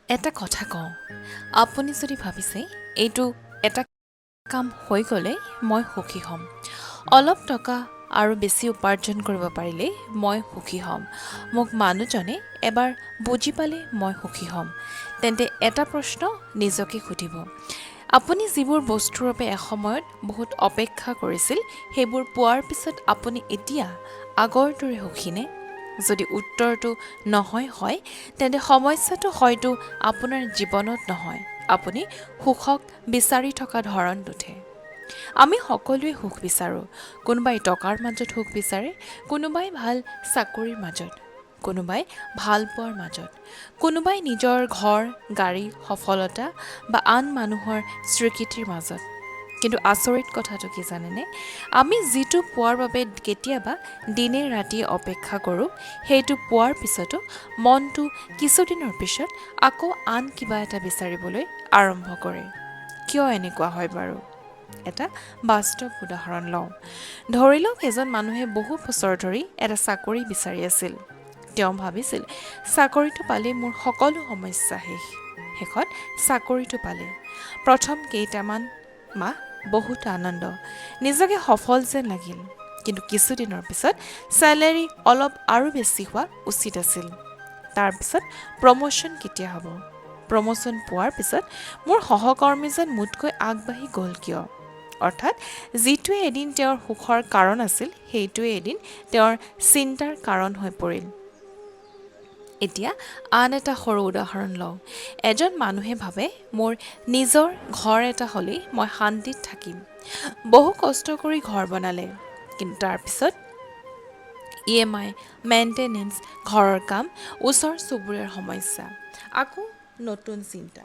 এটা কথা কওঁ, আপুনি যদি ভাবিছে এইটো এটা কাম হৈ গ'লে মই সুখী হ'ম, অলপ টকা আৰু বেছি উপাৰ্জন কৰিব পাৰিলেই মই সুখী হ'ম, মোক মানুহজনে এবাৰ বুজি পালে মই সুখী হ'ম, তেন্তে এটা প্ৰশ্ন নিজকে সুধিব, আপুনি যিবোৰ বস্তুৰ বাবে এসময়ত বহুত অপেক্ষা কৰিছিল সেইবোৰ পোৱাৰ পিছত আপুনি এতিয়া আগৰ দৰে সুখীনে? যদি উত্তৰটো নহয় হয়, তেন্তে সমস্যাটো হয়তো আপোনাৰ জীৱনত নহয়, আপুনি সুখক বিচাৰি থকা ধৰণটোতহে। আমি সকলোৱে সুখ বিচাৰোঁ। কোনোবাই টকাৰ মাজত সুখ বিচাৰে, কোনোবাই ভাল চাকৰিৰ মাজত, কোনোবাই ভাল পোৱাৰ মাজত, কোনোবাই নিজৰ ঘৰ, গাড়ী, সফলতা বা আন মানুহৰ স্বীকৃতিৰ মাজত। কিন্তু আচৰিত কথাটো কি জানেনে? আমি যিটো পোৱাৰ বাবে কেতিয়াবা দিনে ৰাতিয়ে অপেক্ষা কৰোঁ, সেইটো পোৱাৰ পিছতো মনটো কিছুদিনৰ পিছত আকৌ আন কিবা এটা বিচাৰিবলৈ আৰম্ভ কৰে। কিয় এনেকুৱা হয় বাৰু? এটা বাস্তৱ উদাহৰণ লওঁ। ধৰি লওক এজন মানুহে বহু বছৰ ধৰি এটা চাকৰি বিচাৰি আছিল। তেওঁ ভাবিছিল, চাকৰিটো পালেই মোৰ সকলো সমস্যা শেষ। শেষত চাকৰিটো পালে। প্ৰথম কেইটামান মাহ বহুত আনন্দ, নিজকে সফল যেন লাগিল। কিন্তু কিছুদিনৰ পিছত চেলেৰী অলপ আৰু বেছি হোৱা উচিত আছিল। তাৰপিছত প্ৰমোশ্যন কেতিয়া হ'ব? প্ৰমোশ্যন পোৱাৰ পিছত মোৰ সহকৰ্মীজন মোতকৈ আগবাঢ়ি গ'ল কিয়? অৰ্থাৎ যিটোৱে এদিন তেওঁৰ সুখৰ কাৰণ আছিল, সেইটোৱে এদিন তেওঁৰ চিন্তাৰ কাৰণ হৈ পৰিল। এতিয়া আন এটা সৰু উদাহৰণ লওঁ। এজন মানুহে ভাবে, মোৰ নিজৰ ঘৰ এটা হ'লেই মই শান্তিত থাকিম। বহু কষ্ট কৰি ঘৰ বনালে, কিন্তু তাৰপিছত EMI, মেইনটেনেন্স, ঘৰৰ কাম, ওচৰ চুবুৰীয়াৰ সমস্যা, আকৌ নতুন চিন্তা।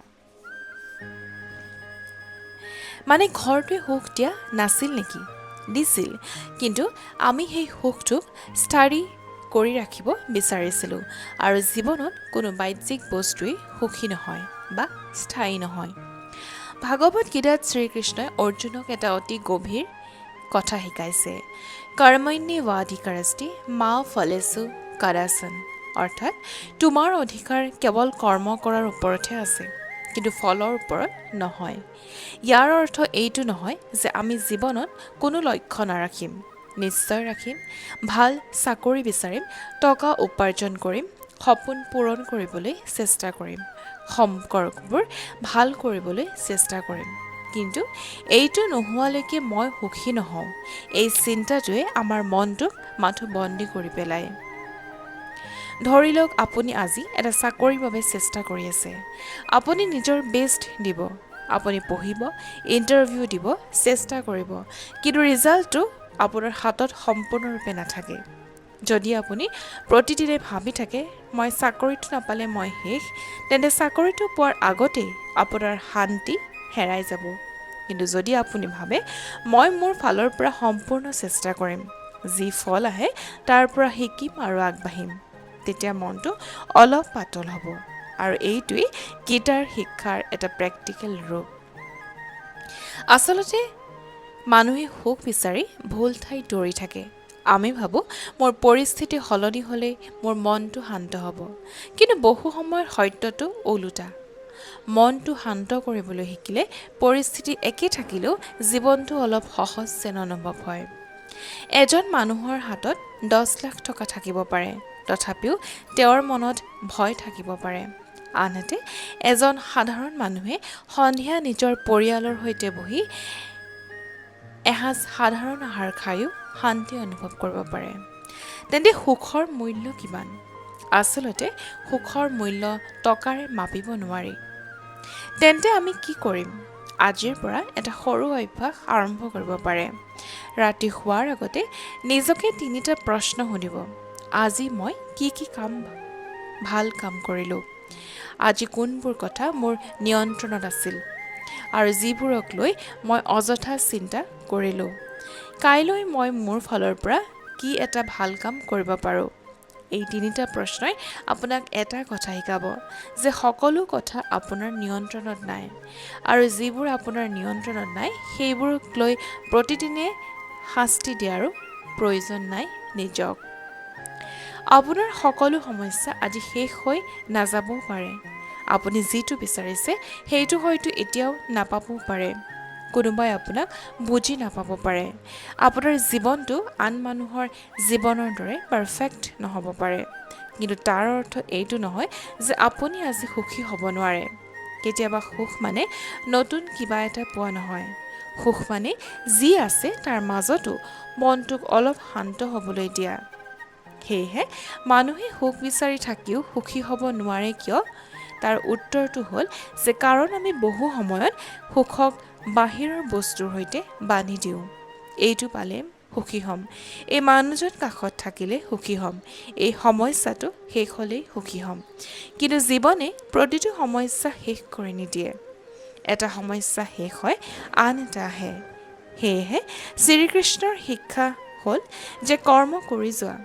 মানে ঘৰটোৱে সুখ দিয়া নাছিল নেকি? দিছিল, কিন্তু আমি সেই সুখটোক স্থায়ী কৰি ৰাখিব বিচাৰিছিলোঁ, আৰু জীৱনত কোনো বাহ্যিক বস্তুৱেই সুখী নহয় বা স্থায়ী নহয়। ভাগৱত গীতাত শ্ৰীকৃষ্ণই অৰ্জুনক এটা অতি গভীৰ কথা শিকাইছে। কৰ্মণ্যেৱাধিকাৰস্তে মা ফলেষু কদাচন। অৰ্থাৎ তোমাৰ অধিকাৰ কেৱল কৰ্ম কৰাৰ ওপৰতহে আছে, কিন্তু ফলৰ ওপৰত নহয়। ইয়াৰ অৰ্থ এইটো নহয় যে আমি জীৱনত কোনো লক্ষ্য নাৰাখিম। নিশ্চয় ৰাখিম। ভাল চাকৰি বিচাৰিম, টকা উপাৰ্জন কৰিম, সপোন পূৰণ কৰিবলৈ চেষ্টা কৰিম, সম্পৰ্কবোৰ ভাল কৰিবলৈ চেষ্টা কৰিম। কিন্তু এইটো নোহোৱালৈকে মই সুখী নহওঁ। এই চিন্তাটোৱে আমাৰ মনটোক মাথো বন্দী কৰি পেলায়। ধৰি লওক আপুনি আজি এটা চাকৰিৰ বাবে চেষ্টা কৰি আছে। আপুনি নিজৰ বেষ্ট দিব। আপুনি পঢ়িব, ইণ্টাৰভিউ দিব, চেষ্টা কৰিব, কিন্তু ৰিজাল্টটো আপোনাৰ হাতত সম্পূৰ্ণৰূপে নাথাকে। যদি আপুনি প্ৰতিদিনে ভাবি থাকে, মই চাকৰিটো নাপালে মই শেষ, তেন্তে চাকৰিটো পোৱাৰ আগতেই আপোনাৰ শান্তি হেৰাই যাব। কিন্তু যদি আপুনি ভাবে, মই মোৰ ফালৰ পৰা সম্পূৰ্ণ চেষ্টা কৰিম, যি ফল আহে তাৰ পৰা শিকিম আৰু আগবাঢ়িম, তেতিয়া মনটো অলপ পাতল হ'ব। আৰু এইটোৱেই গীতাৰ শিক্ষাৰ এটা প্ৰেক্টিকেল ৰূপ। আচলতে মানুহে সুখ বিচাৰি ভুল ঠাইত দৌৰি থাকে। আমি ভাবোঁ, মোৰ পৰিস্থিতি সলনি হ'লেই মোৰ মনটো শান্ত হ'ব। কিন্তু বহু সময়ত সত্যটো ওলোটা। মনটো শান্ত কৰিবলৈ শিকিলে পৰিস্থিতি একে থাকিলেও জীৱনটো অলপ সহজ যেন অনুভৱ হয়। এজন মানুহৰ হাতত 10 লাখ টকা থাকিব পাৰে, তথাপিও তেওঁৰ মনত ভয় থাকিব পাৰে। আনহাতে এজন সাধাৰণ মানুহে সন্ধিয়া নিজৰ পৰিয়ালৰ সৈতে বহি এসাঁজ সাধাৰণ আহাৰ খায়ো শান্তি অনুভৱ কৰিব পাৰে। তেন্তে সুখৰ মূল্য কিমান? আচলতে সুখৰ মূল্য টকাৰে মাপিব নোৱাৰি। তেন্তে আমি কি কৰিম? আজিৰ পৰা এটা সৰু অভ্যাস আৰম্ভ কৰিব পাৰে। ৰাতি শোৱাৰ আগতে নিজকে 3টা প্ৰশ্ন সুধিব। আজি মই কি ভাল কাম কৰিলোঁ? আজি কোনবোৰ কথা মোৰ নিয়ন্ত্ৰণত আছিল? আৰু যিবোৰক লৈ মই অযথা চিন্তা কৰিলোঁ? কাইলৈ মই মোৰ ফালৰ পৰা কি এটা ভাল কাম কৰিব পাৰোঁ? এই 3টা প্ৰশ্নই আপোনাক এটা কথা শিকাব, যে সকলো কথা আপোনাৰ নিয়ন্ত্ৰণত নাই, আৰু যিবোৰ আপোনাৰ নিয়ন্ত্ৰণত নাই সেইবোৰক লৈ প্ৰতিদিনে শাস্তি দিয়াৰো প্ৰয়োজন নাই নিজক। আপোনাৰ সকলো সমস্যা আজি শেষ হৈ নাযাবও পাৰে। আপুনি যিটো বিচাৰিছে সেইটো হয়তো এতিয়াও নাপাবও পাৰে। কোনোবাই আপোনাক বুজি নাপাব পাৰে। আপোনাৰ জীৱনটো আন মানুহৰ জীৱনৰ দৰে পাৰফেক্ট নহ'ব পাৰে। কিন্তু তাৰ অৰ্থ এইটো নহয় যে আপুনি আজি সুখী হ'ব নোৱাৰে। কেতিয়াবা সুখ মানে নতুন কিবা এটা পোৱা নহয়। সুখ মানে যি আছে তাৰ মাজতো মনটোক অলপ শান্ত হ'বলৈ দিয়া। সেয়েহে মানুহে সুখ বিচাৰি থাকিও সুখী হ'ব নোৱাৰে কিয়? তাৰ উত্তৰটো হ'ল যে কাৰণ আমি বহু সময়ত সুখক বাহিৰৰ বস্তুৰ সৈতে বান্ধি দিওঁ। এইটো পালে সুখী হ'ম, এই মানুহজন কাষত থাকিলে সুখী হ'ম, এই সমস্যাটো শেষ হ'লেই সুখী হ'ম। কিন্তু জীৱনে প্ৰতিটো সমস্যা শেষ কৰি নিদিয়ে। এটা সমস্যা শেষ হয় আন এটা আহে। সেয়েহে শ্ৰীকৃষ্ণৰ শিক্ষা হ'ল যে কৰ্ম কৰি যোৱা,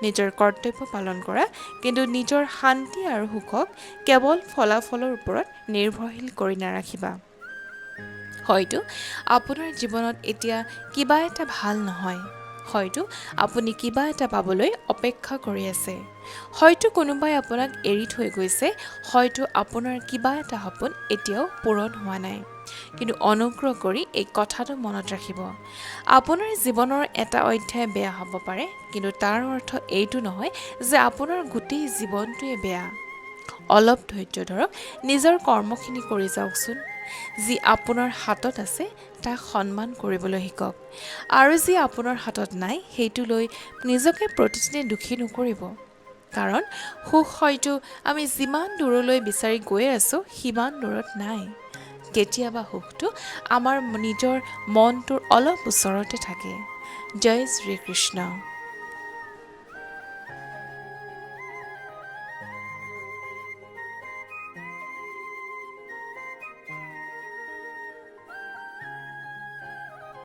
নিজৰ কৰ্তব্য পালন কৰা, কিন্তু নিজৰ শান্তি আৰু সুখক কেৱল ফলাফলৰ ওপৰত নিৰ্ভৰশীল কৰি নাৰাখিবা। হয়তো আপোনাৰ জীৱনত এতিয়া কিবা এটা ভাল নহয়। হয়তো আপুনি কিবা এটা পাবলৈ অপেক্ষা কৰি আছে। হয়তো কোনোবাই আপোনাক এৰি থৈ গৈছে। হয়তো আপোনাৰ কিবা এটা সপোন এতিয়াও পূৰণ হোৱা নাই। কিন্তু অনুগ্ৰহ কৰি এই কথাটো মনত ৰাখিব, আপোনাৰ জীৱনৰ এটা অধ্যায় বেয়া হ'ব পাৰে, কিন্তু তাৰ অৰ্থ এইটো নহয় যে আপোনাৰ গোটেই জীৱনটোৱে বেয়া। অলপ ধৈৰ্য ধৰক, নিজৰ কৰ্মখিনি কৰি যাওকচোন। যি আপোনাৰ হাতত আছে তাক সন্মান কৰিবলৈ শিকক, আৰু যি আপোনাৰ হাতত নাই সেইটো লৈ নিজকে প্ৰতিদিনে দুখী নকৰিব। কাৰণ সুখ হয়তো আমি যিমান দূৰলৈ বিচাৰি গৈ আছোঁ সিমান দূৰত নাই। কেতিয়াবা সুখটো আমাৰ নিজৰ মনটোৰ অলপ ওচৰতে থাকে। জয় শ্ৰীকৃষ্ণ।